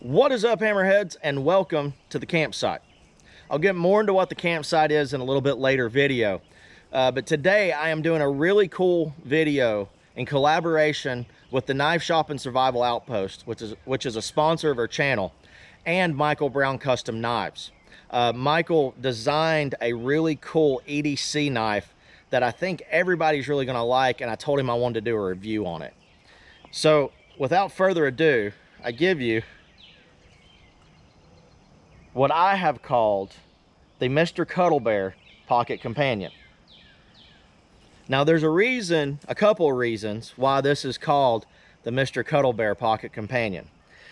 What is up, hammerheads, and welcome to the campsite. I'll get more into what the campsite is in a little bit later video, but today I am doing a really cool video in collaboration with the Knife Shop and Survival Outpost, which is a sponsor of our channel, and Michael Brown Custom Knives. Michael designed a really cool EDC knife that I think everybody's really going to like, and I told him I wanted to do a review on it. So without further ado, I give you what I have called the Mr. Cuddle Bear Pocket Companion. Now there's a couple of reasons why this is called the Mr. Cuddle Bear Pocket Companion.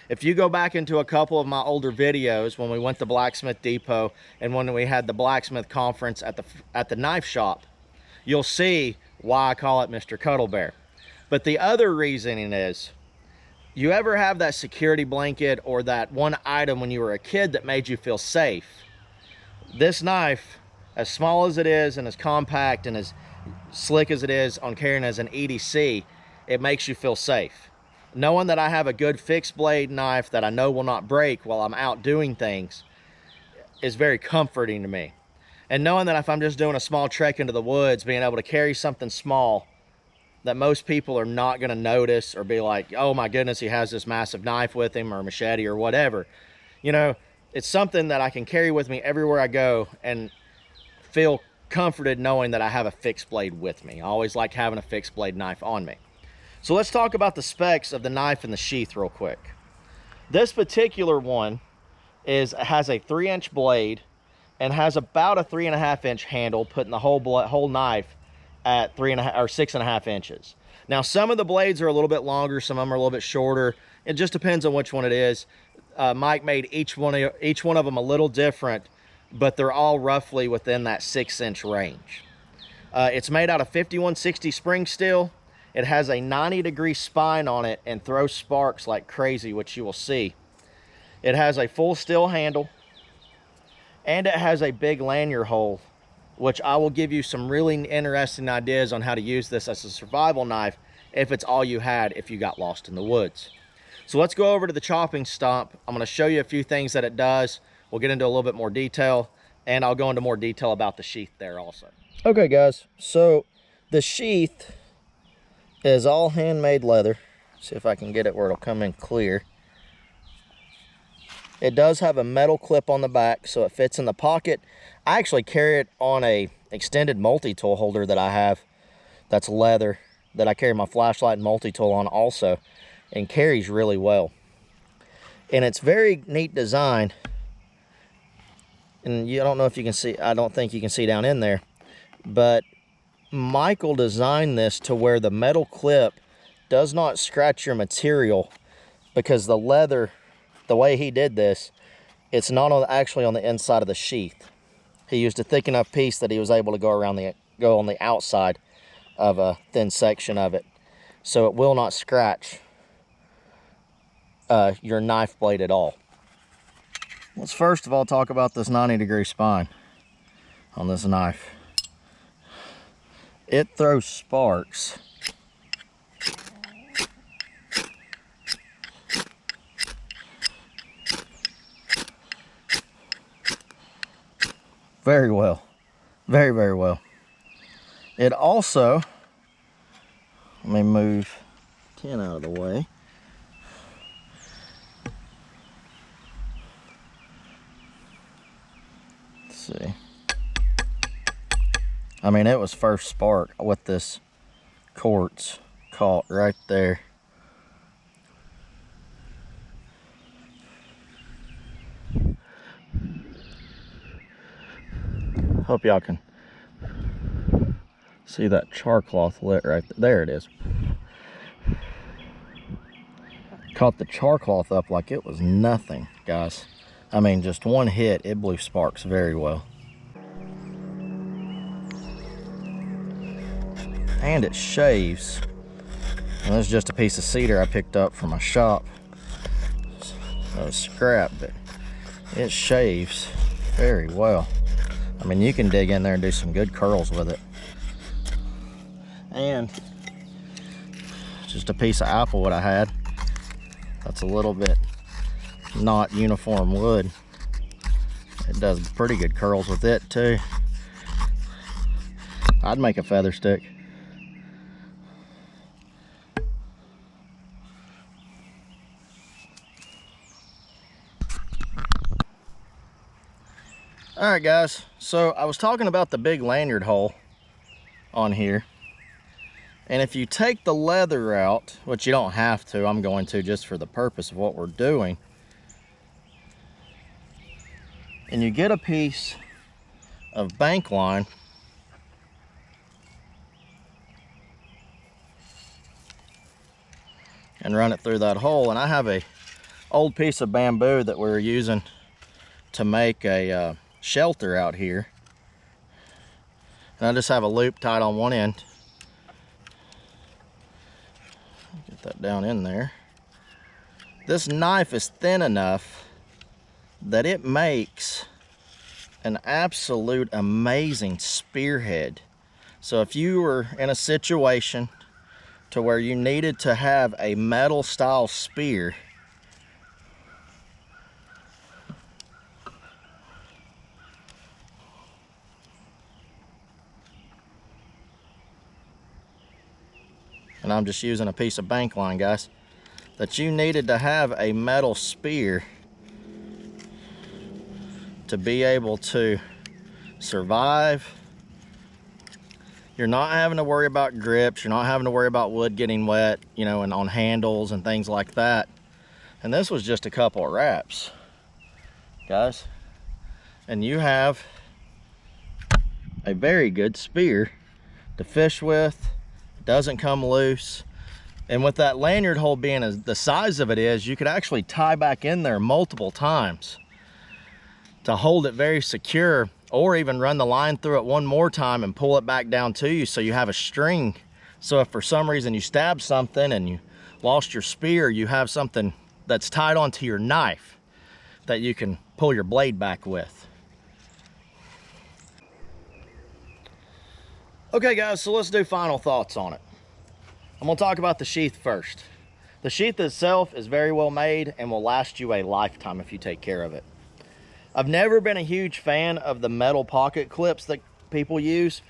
If you go back into a couple of my older videos when we went to Blacksmith Depot and when we had the blacksmith conference at the knife shop, you'll see why I call it Mr. Cuddle Bear. But the other reasoning is, you ever have that security blanket or that one item when you were a kid that made you feel safe? This knife, as small as it is and as compact and as slick as it is on carrying as an EDC, it makes you feel safe. Knowing that I have a good fixed blade knife that I know will not break while I'm out doing things is very comforting to me. And knowing that if I'm just doing a small trek into the woods, being able to carry something small that most people are not going to notice or be like, oh my goodness, he has this massive knife with him or machete or whatever. You know, it's something that I can carry with me everywhere I go and feel comforted knowing that I have a fixed blade with me. I always like having a fixed blade knife on me. So let's talk about the specs of the knife and the sheath real quick. This particular one has a 3-inch blade and has about a 3.5-inch handle, putting the whole knife at 3.5 or 6.5 inches. Now some of the blades are a little bit longer, some of them are a little bit shorter. It just depends on which one it is. Mike made each one of them a little different, but they're all roughly within that 6-inch range. It's made out of 5160 spring steel. It has a 90-degree spine on it and throws sparks like crazy, which you will see. It has a full steel handle, and it has a big lanyard hole, which I will give you some really interesting ideas on how to use this as a survival knife if it's all you had if you got lost in the woods. So let's go over to the chopping stump. I'm going to show you a few things that it does. We'll get into a little bit more detail, and I'll go into more detail about the sheath there also. Okay guys, so the sheath is all handmade leather. See if I can get it where it'll come in clear. It does have a metal clip on the back so it fits in the pocket. I actually carry it on a extended multi-tool holder that I have that's leather, that I carry my flashlight and multi-tool on also, and carries really well. And it's very neat design. And I don't know if you can see, I don't think you can see down in there, but Michael designed this to where the metal clip does not scratch your material, because the leather, the way he did this, it's not actually on the inside of the sheath. He used a thick enough piece that he was able to go on the outside of a thin section of it, so it will not scratch your knife blade at all. Let's first of all talk about this 90-degree spine on this knife. It throws sparks. Very well. Very, very well. It also, let me move 10 out of the way. Let's see. I mean, it was first spark with this quartz caught right there. Hope y'all can see that char cloth lit right there. There it is. Caught the char cloth up like it was nothing, guys. I mean, just one hit, it blew sparks very well. And it shaves. And this is just a piece of cedar I picked up from my shop. It was scrap, but it shaves very well. I mean, you can dig in there and do some good curls with it. And just a piece of apple what I had. That's a little bit not uniform wood. It does pretty good curls with it too. I'd make a feather stick. All right, guys, so I was talking about the big lanyard hole on here. And if you take the leather out, which you don't have to, I'm going to just for the purpose of what we're doing, and you get a piece of bank line, and run it through that hole. And I have a old piece of bamboo that we were using to make a shelter out here, and I just have a loop tied on one end. Get that down in there. This knife is thin enough that it makes an absolute amazing spearhead. So if you were in a situation to where you needed to have a metal style spear, and I'm just using a piece of bank line, guys, that you needed to have a metal spear to be able to survive. You're not having to worry about grips, you're not having to worry about wood getting wet, you know, and on handles and things like that. And this was just a couple of wraps, guys, and you have a very good spear to fish with. It doesn't come loose. And with that lanyard hole being as the size of it is, you could actually tie back in there multiple times to hold it very secure, or even run the line through it one more time and pull it back down to you so you have a string. So if for some reason you stab something and you lost your spear, you have something that's tied onto your knife that you can pull your blade back with. Okay, guys, so let's do final thoughts on it. I'm gonna talk about the sheath first. The sheath itself is very well made and will last you a lifetime if you take care of it. I've never been a huge fan of the metal pocket clips that people use,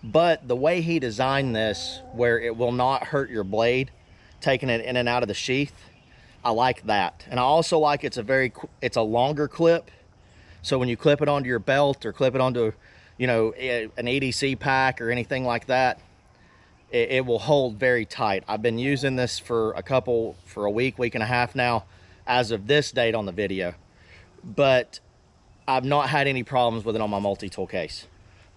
but the way he designed this, where it will not hurt your blade, taking it in and out of the sheath, I like that. And I also like it's a longer clip, so when you clip it onto your belt or clip it onto, you know, an EDC pack or anything like that, it will hold very tight. I've been using this for a week and a half now, as of this date on the video, but I've not had any problems with it on my multi-tool case.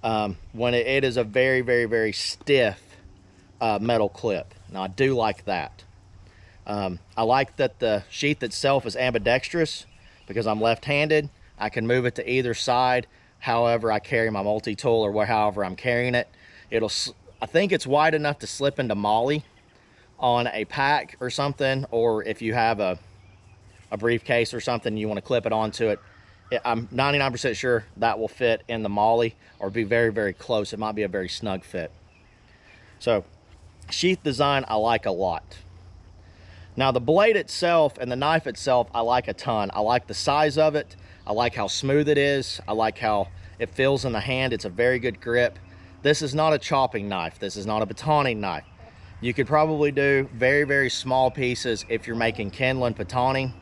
When it is a very, very, very stiff metal clip. Now I do like that. I like that the sheath itself is ambidextrous because I'm left-handed. I can move it to either side however I carry my multi-tool, or however I'm carrying it. I think it's wide enough to slip into molly on a pack or something, or if you have a briefcase or something, you want to clip it onto it. I'm 99% sure that will fit in the molly, or be very, very close. It might be a very snug fit. So sheath design I like a lot. Now the blade itself and the knife itself I like a ton. I like the size of it. I like how smooth it is. I like how it feels in the hand. It's a very good grip. This is not a chopping knife. This is not a batoning knife. You could probably do very, very small pieces if you're making kindling batoning.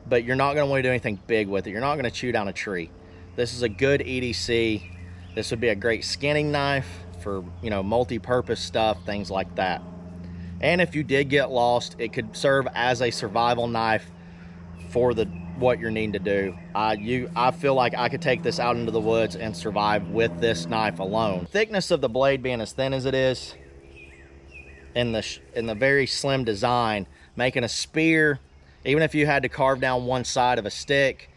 But you're not going to want to do anything big with it. You're not going to chew down a tree. This is a good EDC. This would be a great skinning knife for, you know, multi-purpose stuff, things like that. And if you did get lost, it could serve as a survival knife for what you're needing to do. I feel like I could take this out into the woods and survive with this knife alone. Thickness of the blade being as thin as it is, in the very slim design, making a spear, even if you had to carve down one side of a stick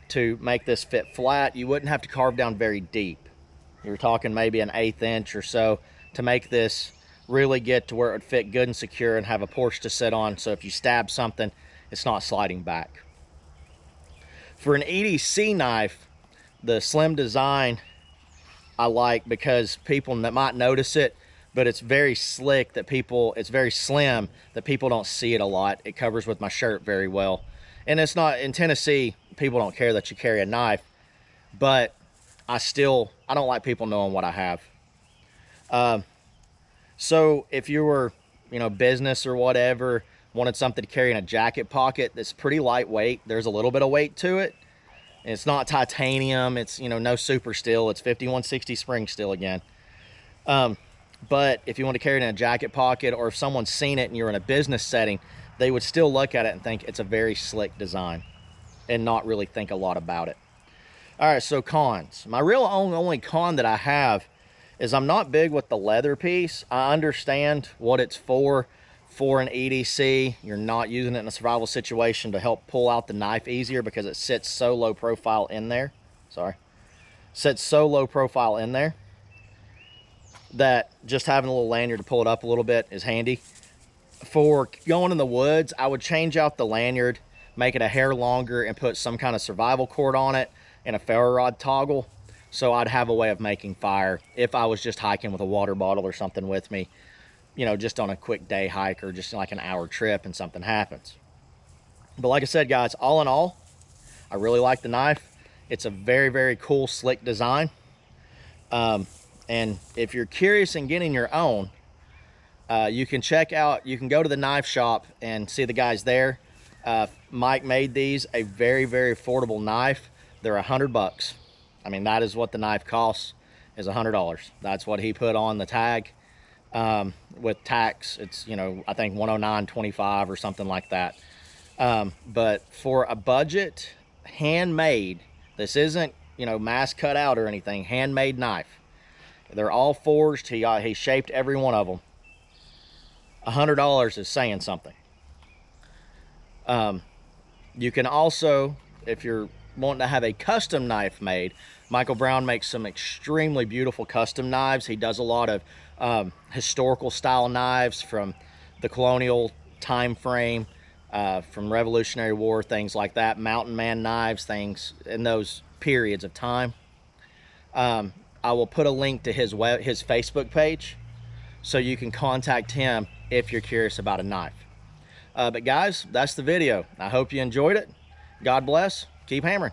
to make this fit flat, you wouldn't have to carve down very deep. You're talking maybe an 1/8 inch or so to make this really get to where it would fit good and secure and have a porch to sit on, so if you stab something, it's not sliding back. For an EDC knife, the slim design I like because people might notice it, but it's very slick that it's very slim that people don't see it a lot. It covers with my shirt very well. And it's not, in Tennessee, people don't care that you carry a knife, but I don't like people knowing what I have. So if you were, business or whatever, wanted something to carry in a jacket pocket that's pretty lightweight, there's a little bit of weight to it. And it's not titanium, it's, no super steel, it's 5160 spring steel again. But if you want to carry it in a jacket pocket, or if someone's seen it and you're in a business setting, they would still look at it and think it's a very slick design and not really think a lot about it. All right, so cons. My real only con that I have is I'm not big with the leather piece. I understand what it's for an EDC. You're not using it in a survival situation to help pull out the knife easier because it sits so low profile in there. Sits so low profile in there that just having a little lanyard to pull it up a little bit is handy. For going in the woods, I would change out the lanyard, make it a hair longer, and put some kind of survival cord on it and a ferro rod toggle, so I'd have a way of making fire if I was just hiking with a water bottle or something with me, just on a quick day hike or just like an hour trip and something happens. But like I said, guys, all in all, I really like the knife. It's a very, very cool, slick design. And if you're curious in getting your own, you can go to the knife shop and see the guys there. Mike made these a very, very affordable knife. They're $100. I mean, that is what the knife costs, is $100. That's what he put on the tag. With tax, it's, I think $109.25 or something like that. But for a budget, handmade, this isn't, mass cut out or anything, handmade knife. They're all forged. He shaped every one of them. $100 is saying something. You can also, if you're wanting to have a custom knife made, Michael Brown makes some extremely beautiful custom knives. He does a lot of historical style knives from the colonial time frame, from Revolutionary War, things like that, mountain man knives, things in those periods of time. I will put a link to his Facebook page so you can contact him if you're curious about a knife. But guys, that's the video. I hope you enjoyed it. God bless. Keep hammering.